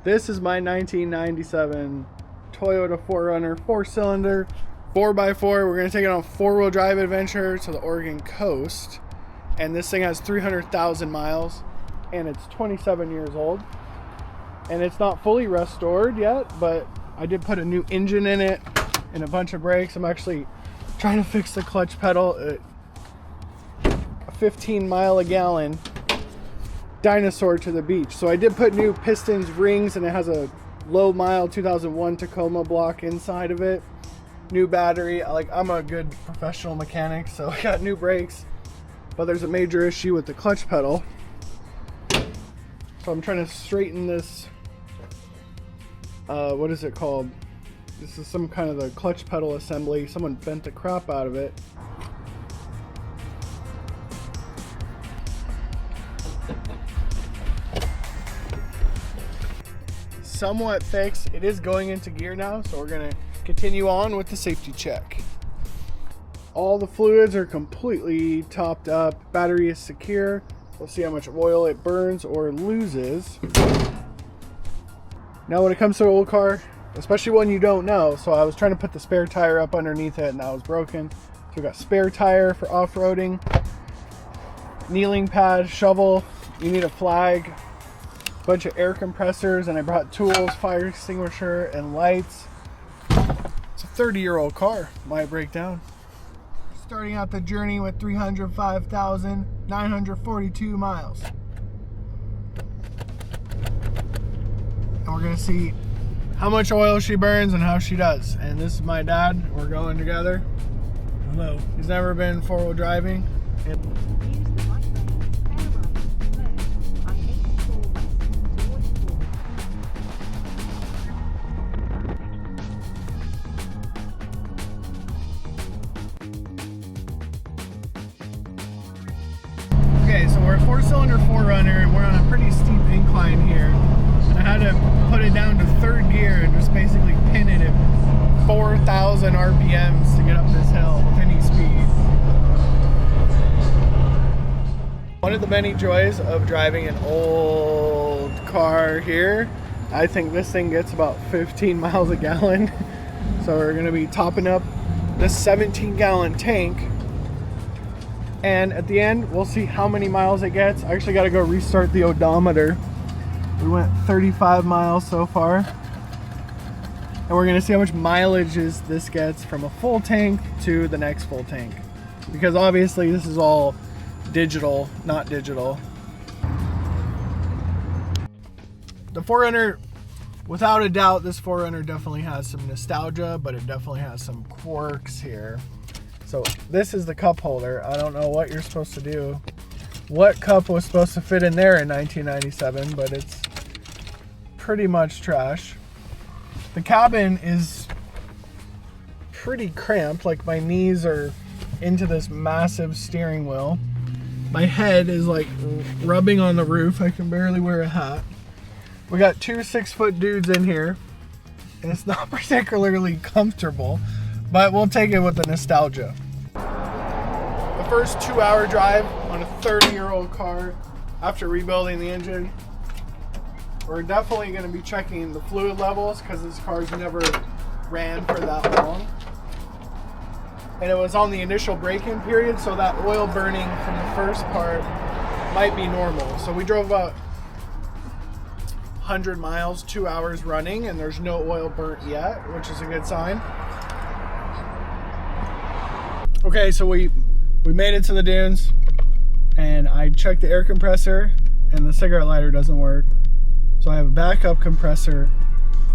This is my 1997 Toyota 4Runner 4-cylinder 4x4. We're going to take it on a 4-wheel drive adventure to the Oregon coast. And this thing has 300,000 miles and it's 27 years old. And it's not fully restored yet, but I did put a new engine in it and a bunch of brakes. I'm actually trying to fix the clutch pedal. A 15 mile a gallon dinosaur to the beach. So I did put new pistons, rings, and it has a low mile 2001 Tacoma block inside of it. New battery. I'm a good professional mechanic, so I got new brakes, but there's a major issue with the clutch pedal. So I'm trying to straighten this, what is it called? This is some kind of the clutch pedal assembly. Someone bent the crap out of it. Somewhat fixed. It is going into gear now, so we're gonna continue on with the safety check. All the fluids are completely topped up. Battery is secure. We'll see how much oil it burns or loses. Now when it comes to an old car, especially one you don't know, so I was trying to put the spare tire up underneath it and that was broken. So we got spare tire for off-roading, kneeling pad, shovel, you need a flag, bunch of air compressors, and I brought tools, fire extinguisher, and lights. It's a 30-year-old car, might break down. Starting out the journey with 305,942 miles. And we're gonna see how much oil she burns and how she does. And this is my dad, we're going together. Hello. He's never been 4-wheel driving. Okay, so we're a 4-cylinder 4Runner and we're on a pretty steep incline here. And I had to put it down to 3rd gear and just basically pin it at 4,000 RPMs to get up this hill with any speed. One of the many joys of driving an old car here, I think this thing gets about 15 miles a gallon. So we're gonna be topping up this 17-gallon tank. And at the end, we'll see how many miles it gets. I actually got to go restart the odometer. We went 35 miles so far. And we're going to see how much mileage this gets from a full tank to the next full tank. Because obviously this is all digital, not digital. The 4Runner, without a doubt, this 4Runner definitely has some nostalgia, but it definitely has some quirks here. So this is the cup holder. I don't know what you're supposed to do. What cup was supposed to fit in there in 1997, but it's pretty much trash. The cabin is pretty cramped. Like my knees are into this massive steering wheel. My head is like rubbing on the roof. I can barely wear a hat. We got 2 6-foot dudes in here, and it's not particularly comfortable, but we'll take it with the nostalgia. The first 2-hour drive on a 30-year-old car after rebuilding the engine. We're definitely going to be checking the fluid levels because this car's never ran for that long. And it was on the initial break-in period, so that oil burning from the first part might be normal. So we drove about 100 miles, 2 hours running, and there's no oil burnt yet, which is a good sign. Okay, so we made it to the dunes, and I checked the air compressor, and the cigarette lighter doesn't work. So I have a backup compressor,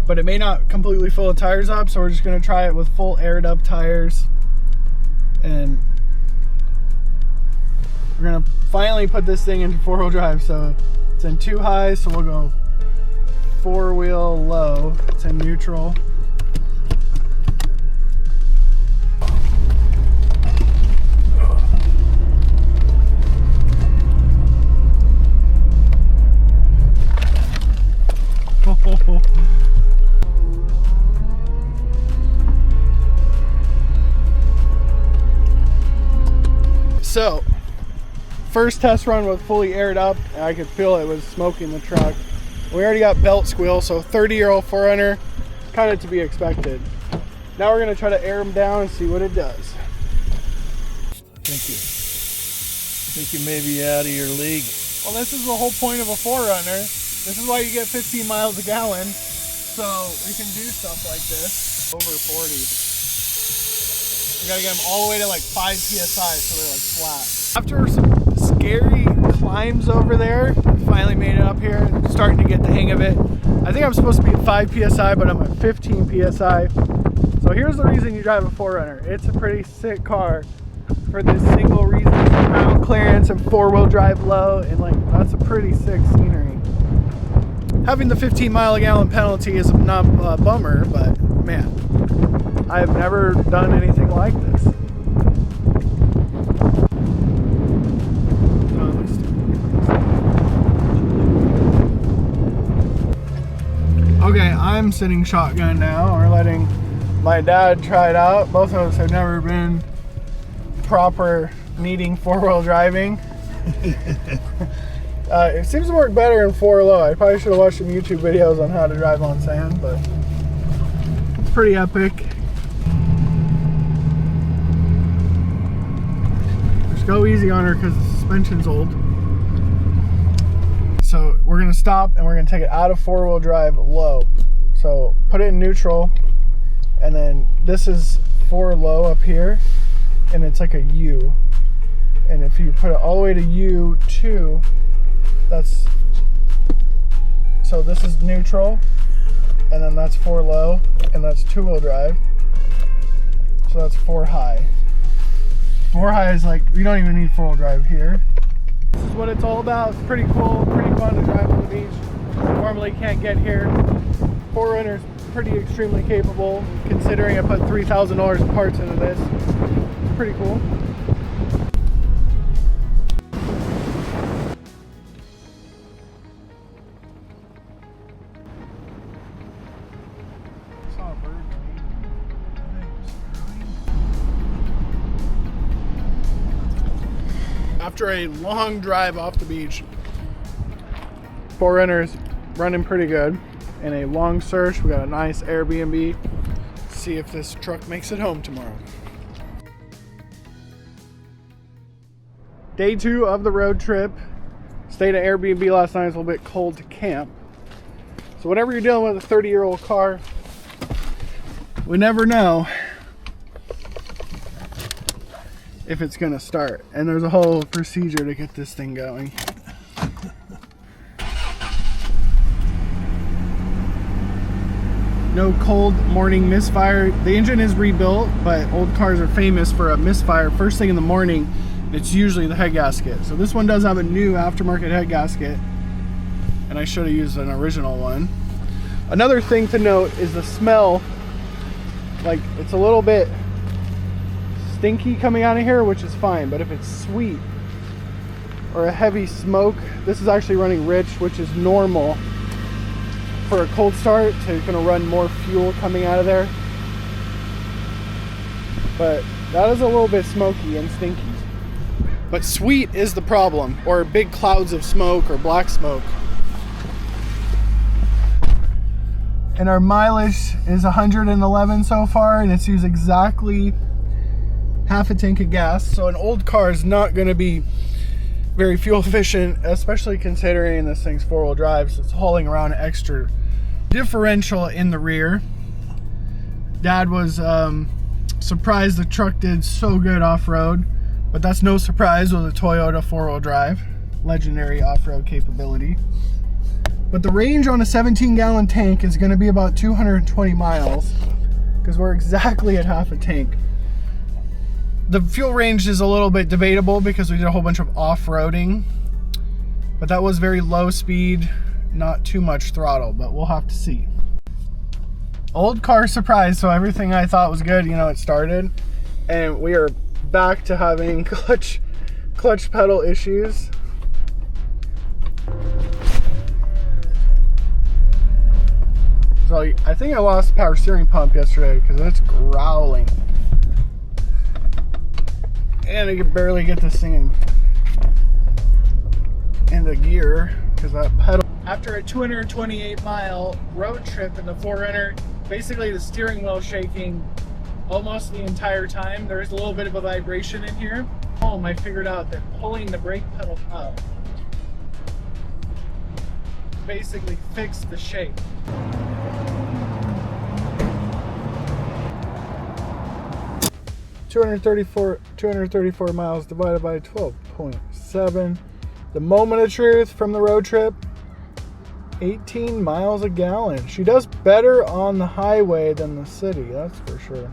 but it may not completely fill the tires up, so we're just gonna try it with full aired up tires. And we're gonna finally put this thing into 4-wheel drive. So it's in 2 highs, so we'll go 4-wheel low. It's in neutral. So, first test run was fully aired up, and I could feel it was smoking the truck. We already got belt squeal, so 30-year-old 4Runner, kind of to be expected. Now we're gonna try to air them down and see what it does. I think you may be out of your league. Well, this is the whole point of a 4Runner. This is why you get 15 miles a gallon, so we can do stuff like this. Over 40. We gotta get them all the way to like 5 PSI so they're like flat. After some scary climbs over there, finally made it up here, starting to get the hang of it. I think I'm supposed to be at 5 PSI, but I'm at 15 PSI. So here's the reason you drive a 4Runner. It's a pretty sick car for this single reason. Ground clearance and 4-wheel drive low, and like that's a pretty sick scenery. Having the 15 mile a gallon penalty is not a bummer, but man, I've never done anything like this. Okay, I'm sitting shotgun now. We're letting my dad try it out. Both of us have never been proper needing 4-wheel driving. It seems to work better in 4 low. I probably should have watched some YouTube videos on how to drive on sand, but it's pretty epic. Just go easy on her because the suspension's old. So we're gonna stop and we're gonna take it out of 4-wheel drive low. So put it in neutral, and then this is 4 low up here, and it's like a U. And if you put it all the way to U2, that's, so this is neutral, and then that's 4 low, and that's 2-wheel drive. So that's 4 high. 4 high is like, you don't even need 4-wheel drive here. This is what it's all about. It's pretty cool, pretty fun to drive on the beach. Normally can't get here. 4Runner's pretty extremely capable, considering I put $3,000 in parts into this. It's pretty cool. After a long drive off the beach, 4Runner's running pretty good. In a long search, we got a nice Airbnb. See if this truck makes it home tomorrow. Day 2 of the road trip. Stayed at Airbnb last night. It's a little bit cold to camp. So whenever you're dealing with a 30-year-old car, we never know if it's gonna start. And there's a whole procedure to get this thing going. No cold morning misfire. The engine is rebuilt, but old cars are famous for a misfire first thing in the morning. It's usually the head gasket. So this one does have a new aftermarket head gasket, and I should have used an original one. Another thing to note is the smell. Like, it's a little bit stinky coming out of here, which is fine, but if it's sweet or a heavy smoke, this is actually running rich, which is normal for a cold start. So you're gonna run more fuel coming out of there, but that is a little bit smoky and stinky. But sweet is the problem, or big clouds of smoke or black smoke. And our mileage is 111 so far, and it's used exactly half a tank of gas. So an old car is not going to be very fuel efficient, especially considering this thing's 4-wheel drive, so it's hauling around an extra differential in the rear. Dad was surprised the truck did so good off-road, but that's no surprise with a Toyota 4-wheel drive. Legendary off-road capability. But the range on a 17-gallon tank is going to be about 220 miles, because we're exactly at half a tank. The fuel range is a little bit debatable because we did a whole bunch of off-roading, but that was very low speed, not too much throttle, but we'll have to see. Old car surprise, so everything I thought was good, you know, it started, and we are back to having clutch pedal issues. So I think I lost the power steering pump yesterday because it's growling. And I could barely get this thing into gear because that pedal After a 228-mile road trip in the 4Runner, basically the steering wheel shaking almost the entire time. There is a little bit of a vibration in here. I figured out that pulling the brake pedal up basically fixed the shake. $234 miles divided by 12.7. The moment of truth from the road trip, 18 miles a gallon. She does better on the highway than the city, that's for sure.